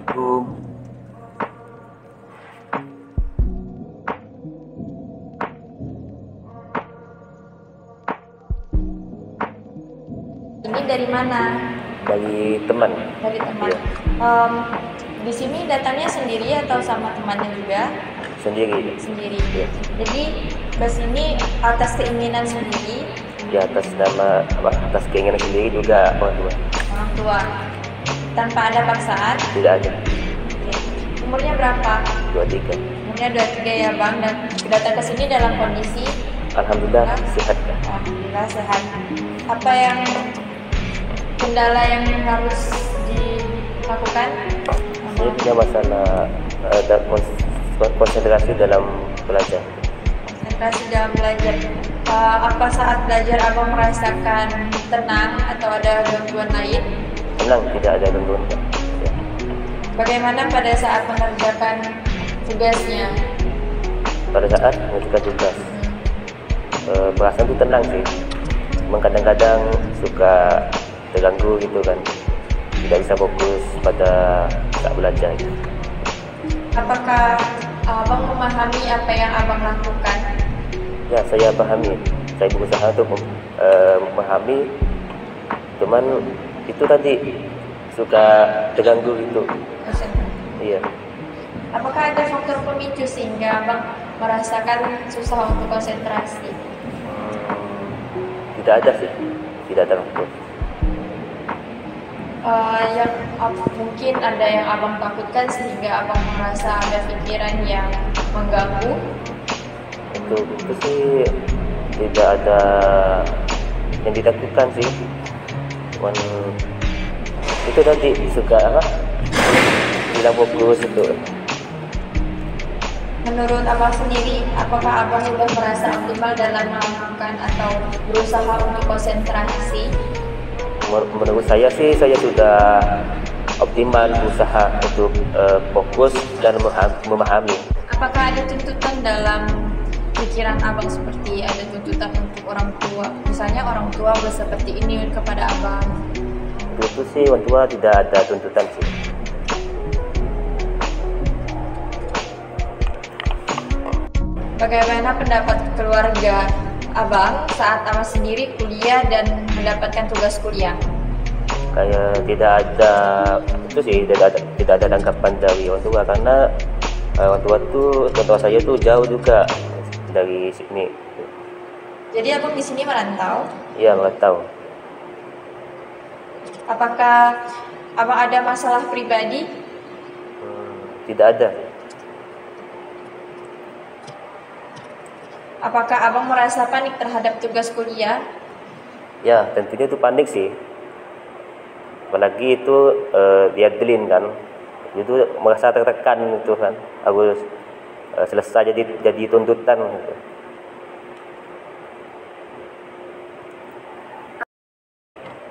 Assalamualaikum. Ini dari mana? Dari teman. Dari teman. Iya, Di sini datangnya sendiri atau sama temannya juga? sendiri. Sendiri. Iya. Jadi ke sini atas keinginan sendiri Ya, atas keinginan sendiri juga orang tua. orang tua, tanpa ada paksaan. Tidak ada. Oke. Umurnya berapa? 23. Umurnya 23 ya Bang, dan datang ke sini dalam kondisi Alhamdulillah sehat. alhamdulillah sehat. Apa yang kendala yang harus dilakukan? Saya punya masalah konsentrasi dalam belajar. Konsentrasi dalam belajar. Apa saat belajar Abang merasakan tenang atau ada gangguan lain? Tenang, tidak ada gangguan. Ya. Bagaimana pada saat mengerjakan tugasnya? Pada saat mengerjakan tugas, perasaan itu tenang sih. Memang kadang-kadang suka terganggu gitu kan. Tidak bisa fokus pada saat belajar. Apakah Abang memahami apa yang Abang lakukan? Ya, saya pahami. Saya berusaha untuk memahami. Cuman itu tadi suka terganggu gitu. Iya. Apakah ada faktor pemicu sehingga Abang merasakan susah untuk konsentrasi? Tidak ada sih. Tidak ada faktor. Mungkin ada yang Abang takutkan sehingga Abang merasa ada pikiran yang mengganggu. Itu sih tidak ada yang ditakutkan sih. Cuman itu tadi suka hilang fokus itu. Menurut Abang sendiri, apakah Abang sudah merasa optimal dalam melakukan atau berusaha untuk konsentrasi? Menurut saya sih saya sudah optimal berusaha untuk fokus dan memahami. Apakah ada tuntutan dalam pikiran Abang seperti ada tuntutan untuk orang tua? Misalnya orang tua seperti ini kepada Abang. Itu sih orang tua tidak ada tuntutan sih. Bagaimana pendapat keluarga Abang saat Abang sendiri kuliah dan mendapatkan tugas kuliah? Kayak tidak ada itu sih tidak ada tanggapan dari orang tua karena orang tua saya tuh jauh juga dari sini. Jadi Abang di sini merantau. Iya, merantau. Apakah Abang ada masalah pribadi? Tidak ada. Apakah Abang merasa panik terhadap tugas kuliah? Ya, tentunya itu panik sih. Apalagi itu dia deadline kan. Itu merasa tertekan itu kan. Harus selesai jadi tuntutan gitu.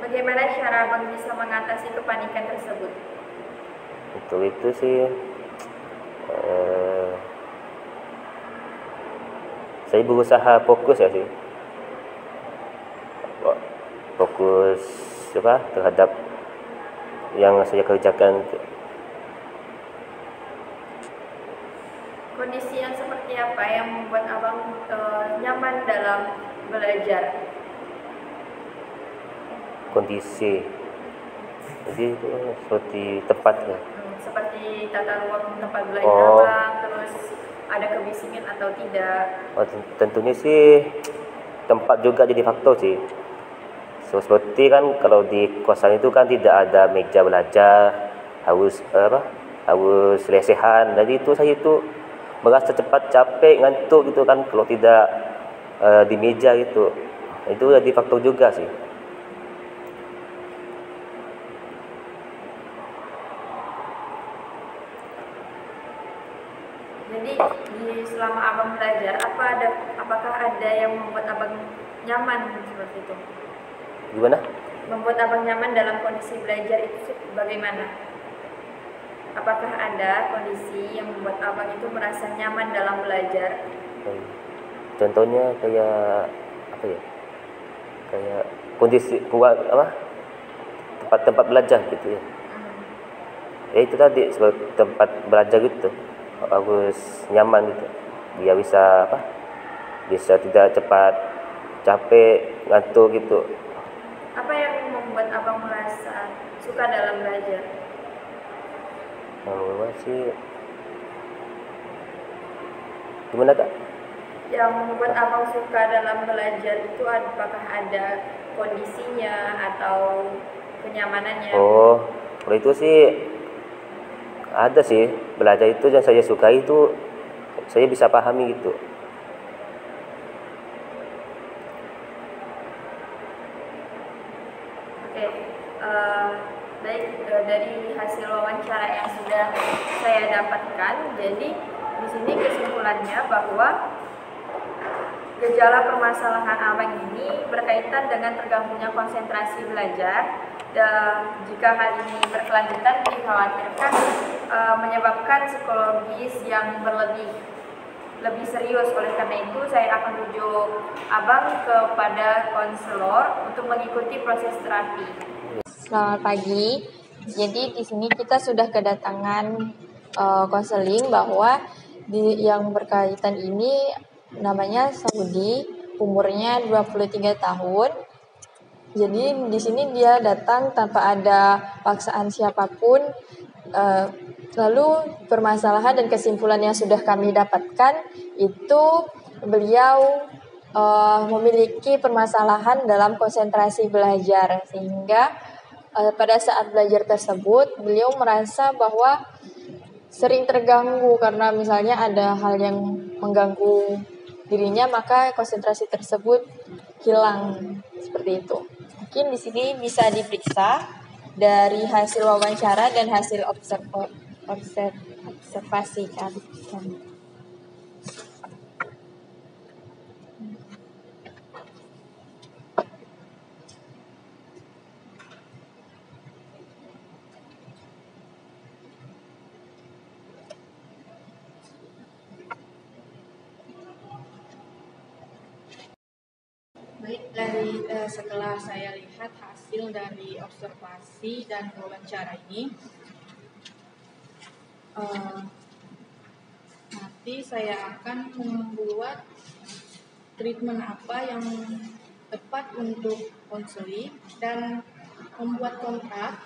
Bagaimana cara Abang bisa mengatasi kepanikan tersebut? Itu sih saya berusaha fokus ya sih. Fokus terhadap yang saya kerjakan. Kondisi yang seperti apa yang membuat Abang nyaman dalam belajar? Kondisi. Jadi itu seperti tempatnya. Seperti tata ruang tempat belajar Abang, terus ada kebisingan atau tidak? Tentunya sih tempat juga jadi faktor sih. Seperti kan kalau di kosan itu kan tidak ada meja belajar, harus lesehan. Jadi itu saya itu merasa cepat capek, ngantuk gitu kan kalau tidak di meja itu. Itu jadi faktor juga sih. Jadi selama Abang belajar, apakah ada yang membuat Abang nyaman seperti itu? Gimana? Membuat Abang nyaman dalam kondisi belajar itu bagaimana? Apakah ada kondisi yang membuat Abang itu merasa nyaman dalam belajar? Contohnya kayak apa ya? Kayak kondisi tempat belajar gitu ya. Ya itu tadi sebagai tempat belajar gitu, harus nyaman gitu. Dia bisa apa? Bisa tidak cepat capek, ngantuk gitu. Apa yang membuat abang merasa suka dalam belajar? Yang sih gimana kak? Yang membuat abang suka dalam belajar itu apakah ada kondisinya atau kenyamanannya? Oh, kalau itu sih ada sih, belajar itu yang saya sukai itu saya bisa pahami gitu. Oke, baik, dari hasil wawancara yang sudah saya dapatkan, jadi di sini kesimpulannya bahwa gejala permasalahan abang ini berkaitan dengan terganggunya konsentrasi belajar, dan jika hal ini berkelanjutan dikhawatirkan menyebabkan psikologis yang lebih serius. Oleh karena itu saya akan rujuk abang kepada konselor untuk mengikuti proses terapi. Selamat pagi. Jadi di sini kita sudah kedatangan konseling bahwa yang berkaitan ini namanya Saudi, umurnya 23 tahun. Jadi di sini dia datang tanpa ada paksaan siapapun. Lalu permasalahan dan kesimpulan yang sudah kami dapatkan itu beliau memiliki permasalahan dalam konsentrasi belajar, sehingga pada saat belajar tersebut beliau merasa bahwa sering terganggu karena misalnya ada hal yang mengganggu dirinya, maka konsentrasi tersebut hilang seperti itu. Mungkin di sini bisa diperiksa dari hasil wawancara dan hasil observasi kami. Baik, setelah saya lihat hasil dari observasi dan wawancara ini, nanti saya akan membuat treatment apa yang tepat untuk konseling dan membuat kontrak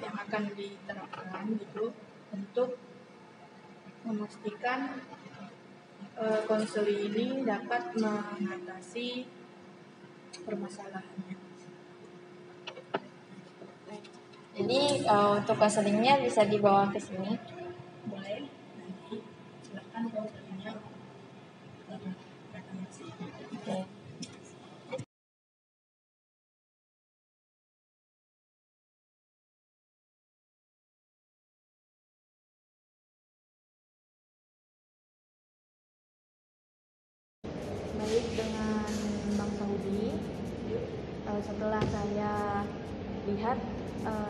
yang akan diterapkan gitu untuk memastikan konseling ini dapat mengatasi permasalahannya. Jadi untuk konselingnya bisa dibawa ke sini. Boleh, nanti silakan konselingnya datang ke sini. Oke. Baik, dengan Bang Saudi, setelah saya lihat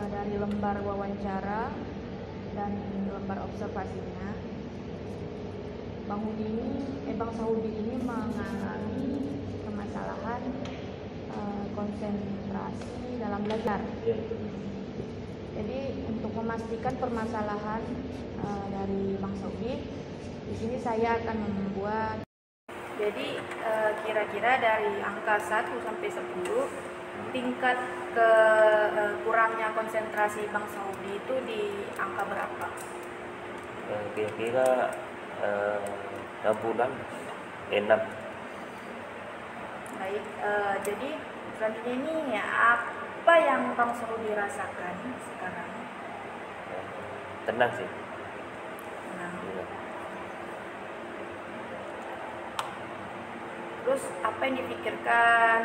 dari lembar wawancara dan lembar observasinya, Bang Saudi ini mengalami permasalahan konsentrasi dalam belajar. Jadi untuk memastikan permasalahan dari Bang Saudi, di sini saya akan membuat. Jadi kira-kira dari angka 1 sampai 10, tingkat kurangnya konsentrasi Bang Saudi itu di angka berapa? Kira-kira 6. Baik, jadi selanjutnya ini ya, apa yang Bang Saudi rasakan sekarang? Tenang sih. Nah, terus apa yang dipikirkan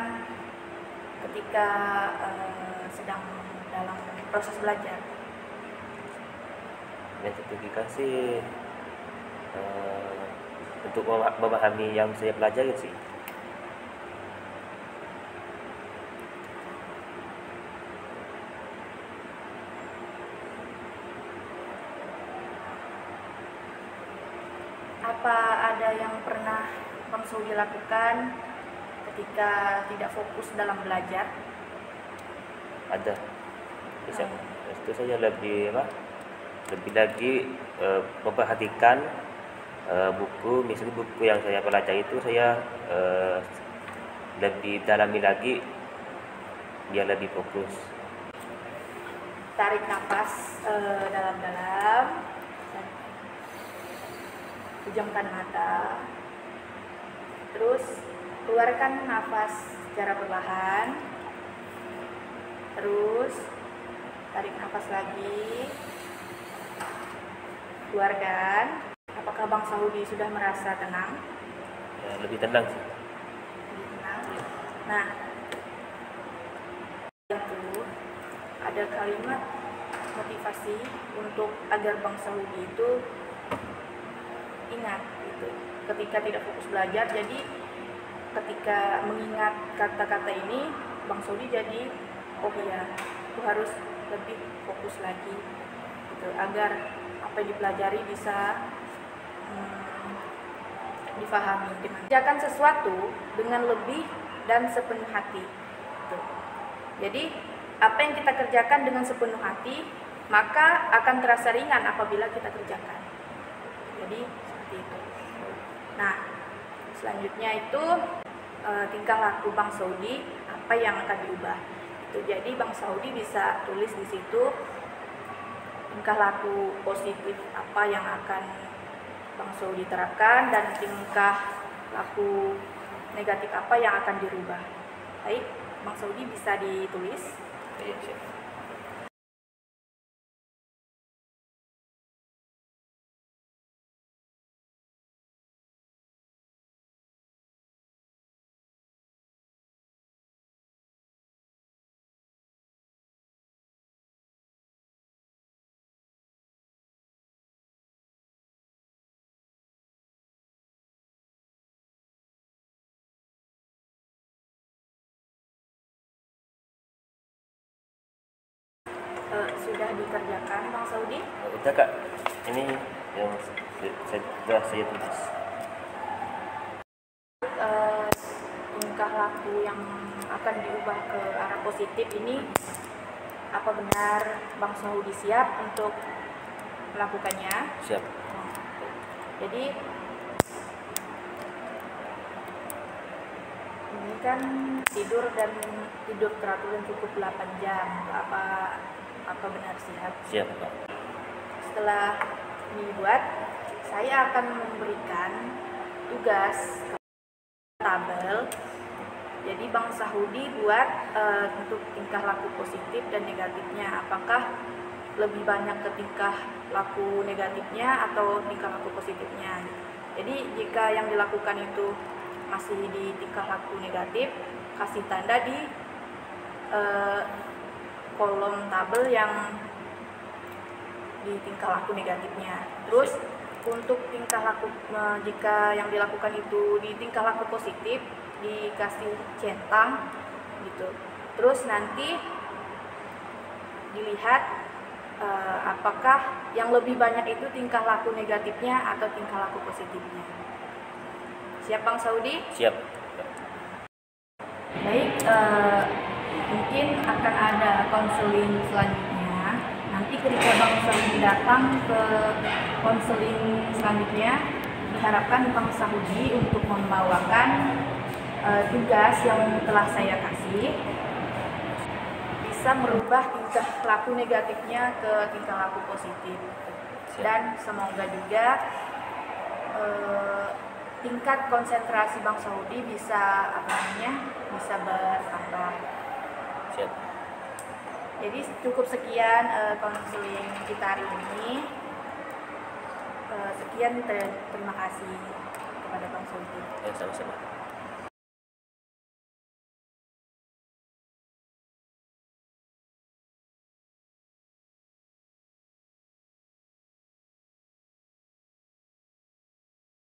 ketika sedang dalam proses belajar? Yang saya pikirkan sih untuk memahami yang saya pelajari sih. Apa ada yang pernah Bang Saudi lakukan ketika tidak fokus dalam belajar? Ada. Itu saya lebih lagi memperhatikan buku, misalnya buku yang saya pelajari itu saya lebih dalami lagi biar lebih fokus. Tarik nafas dalam-dalam, pejamkan mata, terus keluarkan nafas secara perlahan, terus tarik nafas lagi, keluarkan. Apakah Bang Saudi sudah merasa tenang? Ya, lebih tenang sih. Lebih tenang. Nah, itu ada kalimat motivasi untuk agar Bang Saudi itu ingat gitu. Ketika tidak fokus belajar, jadi ketika mengingat kata-kata ini, Bang Saudi jadi oh iya, aku harus lebih fokus lagi gitu, agar apa yang dipelajari bisa difahami. Kerjakan sesuatu dengan lebih dan sepenuh hati gitu. Jadi apa yang kita kerjakan dengan sepenuh hati, maka akan terasa ringan apabila kita kerjakan. Jadi seperti itu. Nah, selanjutnya itu tingkah laku Bang Saudi, apa yang akan diubah. Itu jadi Bang Saudi bisa tulis di situ tingkah laku positif apa yang akan Bang Saudi terapkan dan tingkah laku negatif apa yang akan dirubah. Baik, Bang Saudi bisa ditulis. Iya, siap. Sudah dikerjakan Bang Saudi? Udah Kak, ini yang sudah saya tulis. Tingkah laku yang akan diubah ke arah positif ini, apa benar Bang Saudi siap untuk melakukannya? Siap. Jadi ini kan tidur teratur dan cukup 8 jam. Apa benar siap? Siap Pak. Setelah ini dibuat, saya akan memberikan tugas tabel. Jadi Bang Saudi buat untuk tingkah laku positif dan negatifnya. Apakah lebih banyak ke tingkah laku negatifnya atau tingkah laku positifnya? Jadi jika yang dilakukan itu masih di tingkah laku negatif, kasih tanda di kolom tabel yang di tingkah laku negatifnya. Terus untuk tingkah laku jika yang dilakukan itu di tingkah laku positif, dikasih centang gitu. Terus nanti dilihat apakah yang lebih banyak itu tingkah laku negatifnya atau tingkah laku positifnya. Siap Bang Saudi? Siap. Baik, mungkin akan ada konseling selanjutnya. Nanti ketika Bang Saudi datang ke konseling selanjutnya, diharapkan Bang Saudi untuk membawakan tugas yang telah saya kasih, bisa merubah tingkah laku negatifnya ke tingkah laku positif. Dan semoga juga tingkat konsentrasi Bang Saudi bisa bisa bertambah. Siap. Jadi cukup sekian konseling kita hari ini. Sekian, terima kasih kepada Bang Saudi. Ya, sama-sama.